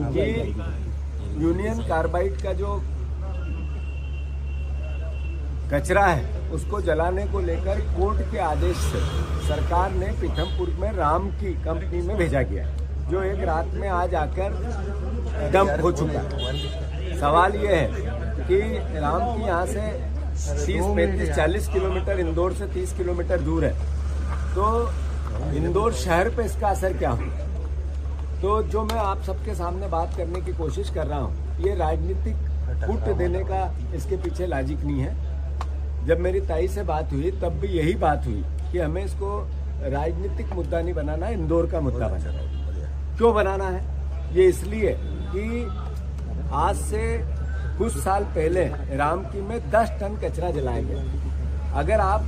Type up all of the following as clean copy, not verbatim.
कि union carbide का जो कचरा है उसको जलाने को लेकर कोर्ट के आदेश से सरकार ने पीथमपुर में राम की कंपनी में भेजा गया, जो एक रात में आज आकर डंप हो चुका है। सवाल ये है कि राम की यहाँ से 30, 35, 40 किलोमीटर, इंदौर से 30 किलोमीटर दूर है, तो इंदौर शहर पे इसका असर क्या होगा? तो जो मैं आप सबके सामने बात करने की कोशिश कर रहा हूँ, ये राजनीतिक फुट देने का इसके पीछे लॉजिक नहीं है। जब मेरी ताई से बात हुई तब भी यही बात हुई कि हमें इसको राजनीतिक मुद्दा नहीं बनाना, इंदौर का मुद्दा बनाना है। क्यों बनाना है? ये इसलिए कि आज से कुछ साल पहले रामकी में 10 टन कचरा जलाया गया। अगर आप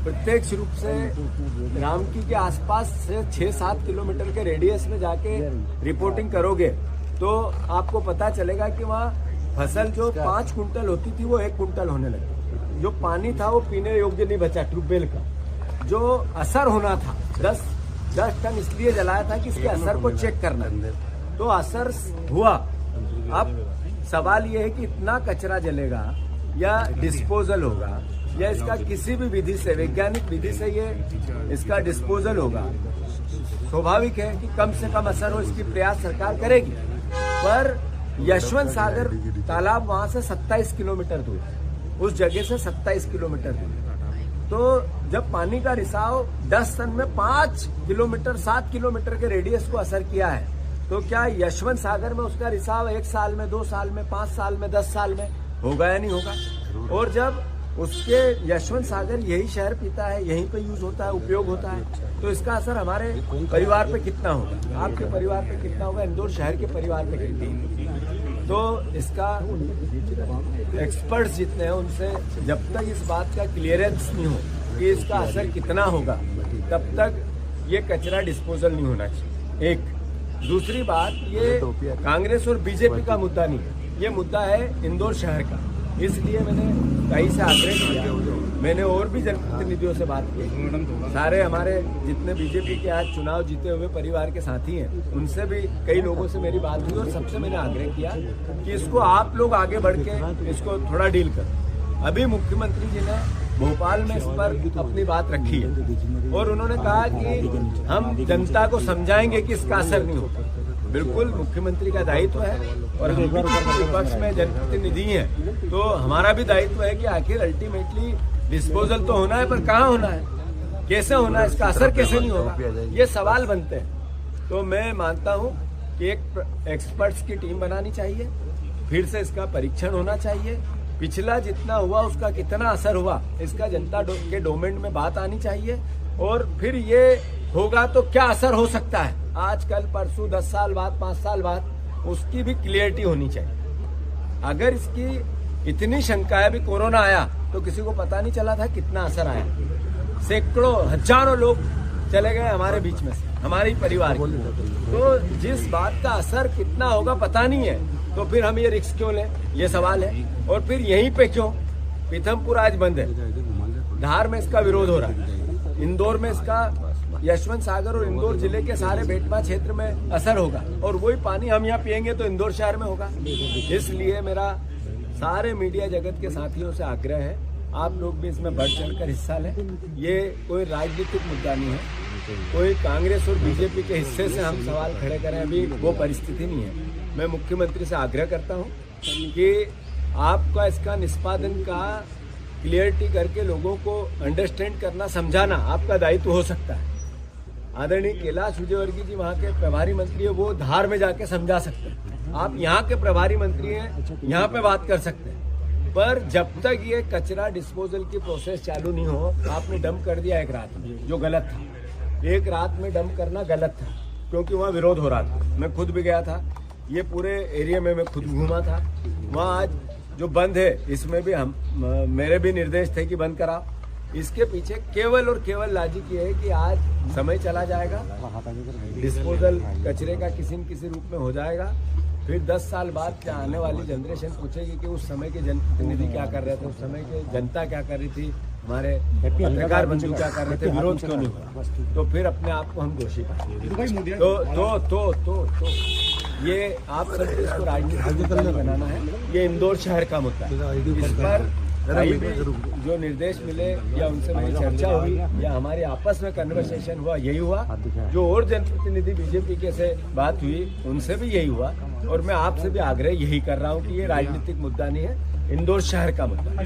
प्रत्यक्ष रूप से रामकी के आसपास से 6-7 किलोमीटर के रेडियस में जाके रिपोर्टिंग करोगे तो आपको पता चलेगा कि वहाँ फसल जो 5 कुंटल होती थी वो 1 कुंटल होने लगी। जो पानी था वो पीने योग्य नहीं बचा ट्यूबवेल का। जो असर होना था 10 टन इसलिए जलाया था कि इसके असर को चेक करना, तो असर हुआ। अब सवाल ये है कि इतना कचरा जलेगा या डिस्पोजल होगा या इसका किसी भी विधि से, वैज्ञानिक विधि से ये इसका डिस्पोजल होगा, स्वाभाविक है कि कम से कम असर हो, इसकी प्रयास सरकार करेगी। पर यशवंत सागर तालाब वहां से 27 किलोमीटर दूर, उस जगह से 27 किलोमीटर दूर। तो जब पानी का रिसाव 10 टन में 5 किलोमीटर, 7 किलोमीटर के रेडियस को असर किया है, तो क्या यशवंत सागर में उसका रिसाव 1 साल में, 2 साल में, 5 साल में, 10 साल में होगा या नहीं होगा? और जब उसके यशवंत सागर यही शहर पीता है, यहीं पे यूज होता है, उपयोग होता है, तो इसका असर हमारे परिवार पे कितना होगा, आपके परिवार पे कितना होगा, इंदौर शहर के परिवार पे कितना होगा? तो इसका एक्सपर्ट्स जितने हैं उनसे जब तक इस बात का क्लियरेंस नहीं हो कि इसका असर कितना होगा, तब तक ये कचरा डिस्पोजल नहीं होना चाहिए। एक दूसरी बात, ये कांग्रेस और बीजेपी का मुद्दा नहीं है, ये मुद्दा है इंदौर शहर का। इसलिए मैंने कई से आग्रह किया, मैंने और भी जनप्रतिनिधियों से बात की, सारे हमारे जितने बीजेपी के आज चुनाव जीते हुए परिवार के साथी हैं, उनसे भी कई लोगों से मेरी बात हुई और सबसे मैंने आग्रह किया कि इसको आप लोग आगे बढ़ के इसको थोड़ा डील करें। अभी मुख्यमंत्री जी ने भोपाल में इस पर अपनी बात रखी है और उन्होंने कहा कि हम जनता को समझाएंगे कि इसका असर नहीं होता। बिल्कुल मुख्यमंत्री का दायित्व है और हम विपक्ष में जनप्रतिनिधि हैं, तो हमारा भी दायित्व है कि आखिर अल्टीमेटली डिस्पोजल तो होना है, पर कहाँ होना है, कैसे होना है, इसका असर कैसे नहीं होगा, ये सवाल बनते हैं। तो मैं मानता हूँ कि एक एक्सपर्ट्स की टीम बनानी चाहिए, फिर से इसका परीक्षण होना चाहिए, पिछला जितना हुआ उसका कितना असर हुआ इसका जनता के डोमेन में बात आनी चाहिए, और फिर ये होगा तो क्या असर हो सकता है आज, कल, परसों, 10 साल बाद, 5 साल बाद, उसकी भी क्लियरिटी होनी चाहिए। अगर इसकी इतनी शंका है, अभी कोरोना आया तो किसी को पता नहीं चला था कितना असर आया, सैकड़ों हजारों लोग चले गए हमारे बीच में से, हमारे ही परिवार के। तो जिस बात का असर कितना होगा पता नहीं है, तो फिर हम ये रिस्क क्यों लें, ये सवाल है। और फिर यहीं पे क्यों, पीथमपुर आज बंद है, धार में इसका विरोध हो रहा है, इंदौर में इसका, यशवंत सागर और इंदौर जिले के सारे बेटमा क्षेत्र में असर होगा, और वही पानी हम यहाँ पियेंगे तो इंदौर शहर में होगा। इसलिए मेरा सारे मीडिया जगत के साथियों से आग्रह है, आप लोग भी इसमें बढ़ चढ़कर हिस्सा लें। ये कोई राजनीतिक मुद्दा नहीं है, कोई कांग्रेस और बीजेपी के हिस्से से हम सवाल खड़े करें, अभी वो परिस्थिति नहीं है। मैं मुख्यमंत्री से आग्रह करता हूँ कि आपका इसका निष्पादन का क्लियरिटी करके लोगों को अंडरस्टैंड करना, समझाना आपका दायित्व हो सकता है। आदरणीय कैलाश विजयवर्गीय जी वहाँ के प्रभारी मंत्री है, वो धार में जाके समझा सकते हैं। आप यहाँ के प्रभारी मंत्री हैं, यहाँ पे बात कर सकते हैं, पर जब तक ये कचरा डिस्पोजल की प्रोसेस चालू नहीं हो, आपने डंप कर दिया एक रात में, जो गलत था। एक रात में डंप करना गलत था, क्योंकि वहाँ विरोध हो रहा था। मैं खुद भी गया था, ये पूरे एरिया में मैं खुद घूमा था। वहाँ आज जो बंद है, इसमें भी मेरे भी निर्देश थे कि बंद कराओ। इसके पीछे केवल और केवल लॉजिक ये है कि आज समय चला जाएगा, डिस्पोजल कचरे का किसी न किसी रूप में हो जाएगा, फिर 10 साल बाद क्या आने वाली जनरेशन पूछेगी कि उस समय के जनप्रतिनिधि क्या कर रहे थे, उस समय के जनता क्या कर रही थी, हमारे पत्रकार बंधु क्या कर रहे थे, विरोध क्यों नहीं हुआ, तो फिर अपने आप को हम दोषी पाएंगे। तो ये आप सब इसको राजनीतिक बनाना है। ये इंदौर शहर का मुद्दा है। इस पर जो निर्देश मिले या उनसे मेरी चर्चा हुई या हमारे आपस में कन्वर्सेशन हुआ, यही हुआ। जो और जनप्रतिनिधि बीजेपी के से बात हुई उनसे भी यही हुआ, और मैं आपसे भी आग्रह यही कर रहा हूं कि ये राजनीतिक मुद्दा नहीं है, इंदौर शहर का मुद्दा है।